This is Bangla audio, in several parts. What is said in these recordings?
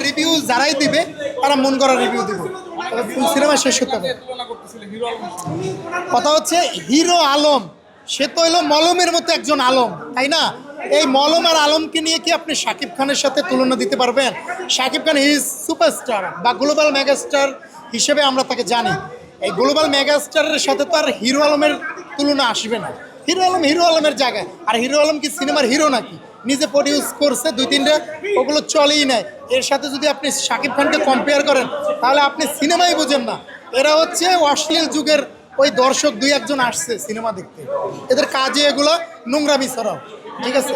রিভিউ যারাই দিবে তারা মন করা রিভিউ দিবে, ফুল সিনেমা শেষ হতে হবে। কথা হচ্ছে হিরো আলম, সে তো হলো মলমের মতো একজন আলম, তাই না? এই মলম আর আলমকে নিয়ে কি আপনি শাকিব খানের সাথে তুলনা দিতে পারবেন? শাকিব খান ইজ সুপারস্টার বা গ্লোবাল মেগাস্টার হিসেবে আমরা তাকে জানি। এই গ্লোবাল মেগাস্টারের সাথে তো আর হিরো আলমের তুলনা আসবে না। হিরো আলম হিরো আলমের জায়গায়, আর হিরো আলম কি সিনেমার হিরো নাকি? নিজে প্রডিউস করছে 2-3টা, ওগুলো চলেই নেয়। এর সাথে যদি আপনি শাকিব খানকে কম্পেয়ার করেন তাহলে আপনি সিনেমাই বুঝেন না। এরা হচ্ছে অশ্লীল যুগের ওই দর্শক 2-1 আসছে সিনেমা দেখতে, এদের কাজে এগুলো নোংরামি ছাড়াও, ঠিক আছে?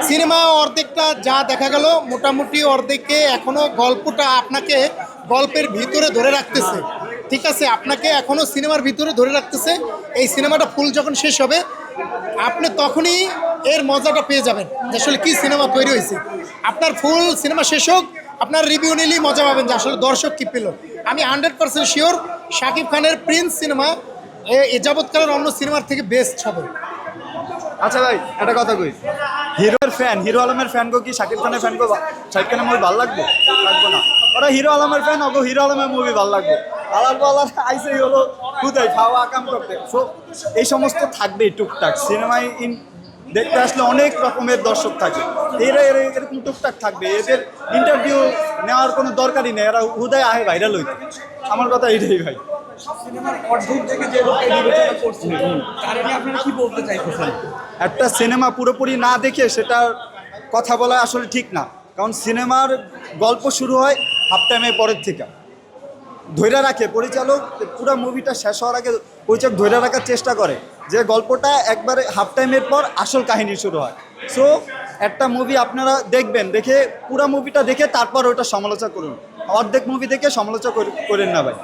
সিনেমা অর্ধেকটা যা দেখা গেল, মোটামুটি অর্ধেকে এখনো গল্পটা আপনাকে গল্পের ভিতরে ধরে রাখতেছে, ঠিক আছে? আপনাকে এখনো সিনেমার ভিতরে ধরে রাখতেছে। এই সিনেমাটা ফুল যখন শেষ হবে আপনি তখনই এর মজাটা পেয়ে যাবেন যে আসলে কী সিনেমা তৈরি হয়েছে। আপনার ফুল সিনেমা শেষ হোক, আপনার রিভিউ নিলেই মজা পাবেন যে আসলে দর্শক কী পেল। আমি 100% শিওর শাকিব খানের প্রিন্স সিনেমা এ যাবৎকালের অন্য সিনেমার থেকে বেস্ট হবে। আচ্ছা ভাই একটা কথা কই, হিরোর ফ্যান, হিরো আলমের ফ্যান গো কি শাকিব খানের ফ্যান গো শাকিব খানের মুভি ভালো লাগবে? লাগবে না। ওরা হিরো আলমের ফ্যান, ওগো হিরো আলমের মুভি ভালো লাগবে। আলার বলার আইসেই হলো খুদাই খাওয়া কাম করতে। সো এই সমস্ত থাকবেই টুকটাক সিনেমায় দেখতে আসলে অনেক রকমের দর্শক থাকে, এরা এরকম টুকটাক থাকবে। এদের ইন্টারভিউ নেওয়ার কোনো দরকারই নেই, এরা হুদায় আহে ভাইরাল হইতে। আমার কথা এইটাই ভাই। একটা সিনেমা পুরোপুরি না দেখে সেটার কথা বলা আসলে ঠিক না, কারণ সিনেমার গল্প শুরু হয় হাফ টাইমের পরের থেকে। ধৈর্য রাখে পরিচালক, পুরো মুভিটা শেষ হওয়ার আগে পরিচালক ধৈর্য রাখার চেষ্টা করে যে গল্পটা একবারে হাফ টাইমের পর আসল কাহিনী শুরু হয়। সো একটা মুভি আপনারা দেখবেন, দেখে পুরো মুভিটা দেখে তারপর ওটা সমালোচনা করুন, অর্ধেক মুভি দেখে সমালোচনা করেন না ভাই।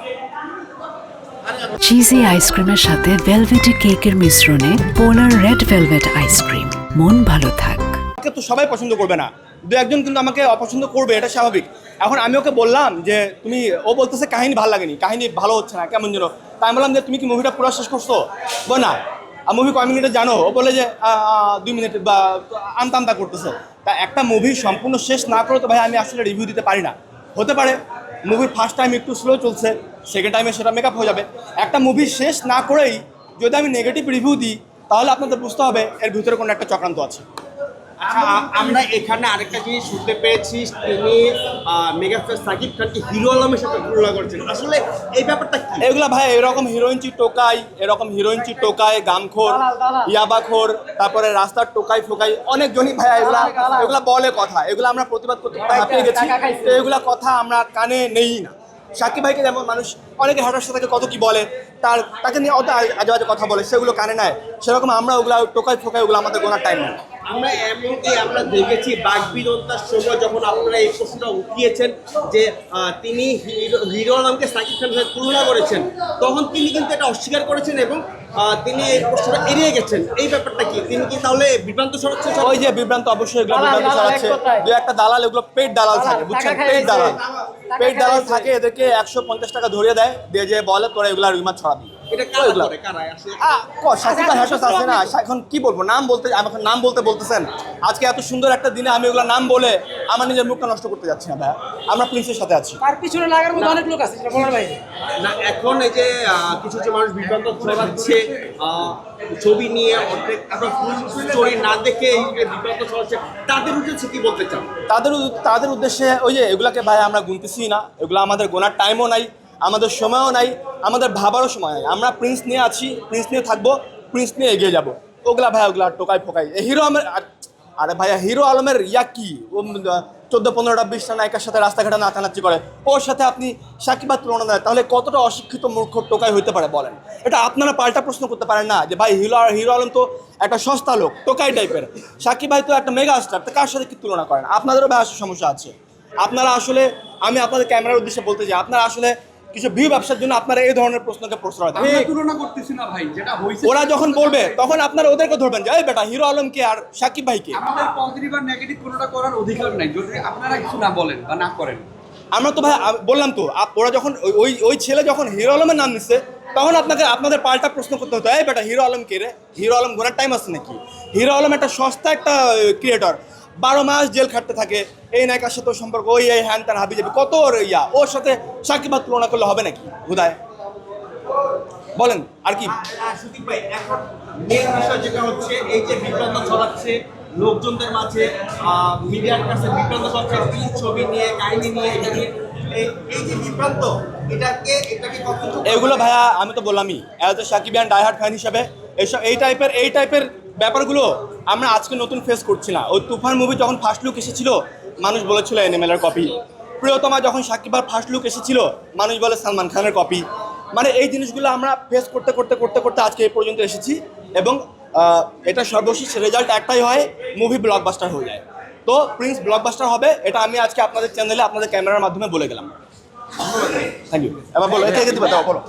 চিজি আইসক্রিমের সাথে ভেলভেটি কেকের মিশ্রণে পোলার রেড ভেলভেট আইসক্রিম, মন ভালো থাক। আমাকে তো সবাই পছন্দ করবে না, 2-1 কিন্তু আমাকে অপছন্দ করবে, এটা স্বাভাবিক। এখন আমি ওকে বললাম যে তুমি, ও বলতেছে কাহিনী ভালো লাগেনি, কাহিনী ভালো হচ্ছে না, কেমন যেন। তাই আমি বললাম যে তুমি কি মুভিটা পুরো শেষ করছো? বল না, মুভি কয় মিনিটে জানো? ও বলে যে 2 মিনিট বা আমতা করতেছে। তা একটা মুভি সম্পূর্ণ শেষ না করে তো ভাই আমি আসলে রিভিউ দিতে পারি না। হতে পারে মুভির ফার্স্ট টাইম একটু স্লো চলছে, সেকেন্ড টাইমে সেটা মেকআপ হয়ে যাবে। একটা মুভি শেষ না করেই যদি আমি নেগেটিভ রিভিউ দিই তাহলে আপনাদের বুঝতে হবে এর ভিতরে কোনো একটা চক্রান্ত আছে। আমরা এখানে আরেকটা জিনিস শুনতে পেয়েছি, তিনি মেগাস্টার সাকিব খানকে হিরো আলমের সাথে তুলনা করছেন। আসলে এই ব্যাপারটা কি? এগুলা ভাই এরকম হিরোইনচি টোকাই, গামখোর, ইয়াবাখোর, তারপরে রাস্তার টোকাই ফোকাই অনেকজনই ভাই এগুলা বলে কথা, এগুলো আমরা প্রতিবাদ করতে হাঁপিয়ে গেছি। তো এগুলা কথা আমরা কানে নেই না। সাকিব ভাইকে যেমন মানুষ অনেকে হাঁটার সাথে কত কি বলে, তাকে নিয়ে অত আজে বাজে কথা বলে, সেগুলো কানে নেয়। সেরকম আমরা ওগুলা টোকাই ফোকাই ওগুলো আমাদের গোনার টাইম নেই। আমরা দেখেছি বাকবিতন্ডার সময় যখন আপনারা এই প্রশ্নটা উঠিয়েছেন যে তিনি হিরো আলমকে সাকিব খানের সাথে তুলনা করেছেন, তখন তিনি কিন্তু এটা অস্বীকার করেছেন এবং তিনি এই প্রশ্নটা এড়িয়ে গেছেন। এই ব্যাপারটা কি, তিনি কি তাহলে বিভ্রান্ত ছড়াচ্ছেন? ওই যে বিভ্রান্ত, অবশ্যই এগুলো বিভ্রান্ত ছড়াচ্ছে। 2-1 দালাল, এগুলো পেড দালাল থাকে, বুঝছেন? পেড দালাল থাকে, এদেরকে 150 টাকা ধরিয়ে দেয়, দিয়ে যে বলে তোরা এগুলা রিমার ছড়াবি। এটা কারা আসলে? আছে না, এখন কি বলবো, আমাকে নাম বলতেছেন। আজকে এত সুন্দর একটা দিনে আমি ওগুলা নাম বলে আমার নিজের মুখটা নষ্ট করতে যাচ্ছি না ভাইয়া। আমরা প্রিন্সের সাথে আছি, তার পিছনে লাগার মতো অনেক লোক আছে যেটা বলার বাইরে না। এখন এই যে কিছু মানুষ বিভ্রান্ত ছড়াচ্ছে ছবি নিয়ে, অর্ধেক আপনার ফুল স্টোরি না দেখে এই যে বিভ্রান্ত ছড়াচ্ছে, তাদের উদ্দেশ্যে কি বলতে চান? তাদের উদ্দেশ্যে ওই যে এগুলাকে ভাই আমরা গুনতেছি না, এগুলো আমাদের গোনার টাইমও নাই, আমাদের সময়ও নাই, আমাদের ভাবারও সময় নাই। আমরা প্রিন্স নিয়ে আছি, প্রিন্স নিয়ে থাকবো, প্রিন্স নিয়ে এগিয়ে যাবো। ওগুলা ভাই ওগুলা টোকাই ফোকাই হিরো আলমের। আরে ভাইয়া হিরো আলমের ইয়া কি, ও 14-15টা 20টা নায়িকার সাথে রাস্তাঘাটে নাচানাচি করে, ওর সাথে আপনি সাকিবার তুলনা দেয়, তাহলে কতটা অশিক্ষিত মূর্খ টোকাই হইতে পারে বলেন? এটা আপনারা পাল্টা প্রশ্ন করতে পারেন না যে ভাই হিরো আলম তো একটা সস্তা লোক, টোকাই টাইপের, সাকিব ভাই তো একটা মেগা স্টার, তো কার সাথে কি তুলনা করেন? আপনাদেরও ভাই আসলে সমস্যা আছে। আপনারা আসলে, আমি আপনাদের ক্যামেরার উদ্দেশ্যে বলতে চাই, আপনারা আসলে কিছু ভিউ ব্যবসার জন্য আপনারা এই ধরনের প্রশ্নকে প্রশ্রয় দেন। তুলনা করতেছি না ভাই, যেটা হইছে ওরা যখন বলবে তখন আপনারা ওদেরকে ধরবেন যে এই বেটা হিরো আলমকে আর সাকিব ভাইকে। আমাদের পজিটিভ আর নেগেটিভ কোনোটা করার অধিকার নাই যদি আপনারা কিছু না বলেন বা না করেন। আমরা তো ভাই বললাম তো, ওরা যখন ওই ছেলে যখন হিরো আলমের নাম নিচ্ছে তখন আপনাদের পাল্টা প্রশ্ন করতে হতো, এই বেটা হিরো আলম কে রে? হিরো আলম গোনার টাইম আছে নাকি? হিরো আলম একটা সস্তা একটা ক্রিয়েটর, 12 মাস জেল খাটতে থাকে, এই নায়িকার সাথে ওর সম্পর্ক, ওই এই হ্যান ত্যান হাবি যাবি, কত ওর ইয়া, ওর সাথে সাকিব ভাই তুলনা করলে হবে নাকি হুদায়? বলেন আর কি? আর সুদীপ ভাই, এখন মেন বিষয় যেটা হচ্ছে এই যে বিভ্রান্ত ছড়াচ্ছে লোকজনদের মাঝে, মিডিয়ার কাছে বিভ্রান্ত করছে ছবি নিয়ে, কাহিনী নিয়ে, এটা নিয়ে, এই যে বিভ্রান্ত, এটাকে কতটুকু এগুলো ভাইয়া আমি তো বললামই, অ্যাজ এ সাকিবিয়ান ডাইহার্ট ফ্যান হিসেবে এইসব এই টাইপের ব্যাপারগুলো আমরা আজকে নতুন ফেস করছি না। ওই তুফান মুভি যখন ফার্স্ট লুক এসেছিল মানুষ বলেছিল এনিমেলের কপি, প্রিয়তমা যখন সাকিবার ফার্স্ট লুক এসেছিল মানুষ বলে সালমান খানের কপি। মানে এই জিনিসগুলো আমরা ফেস করতে করতে করতে করতে আজকে এই পর্যন্ত এসেছি, এবং এটা সর্বশেষ রেজাল্ট একটাই হয়, মুভি ব্লকবাস্টার হয়ে যায়। তো প্রিন্স ব্লকবাস্টার হবে, এটা আমি আজকে আপনাদের চ্যানেলে আপনাদের ক্যামেরার মাধ্যমে বলে গেলাম। Thank you. এবার বলো, এটা বলো।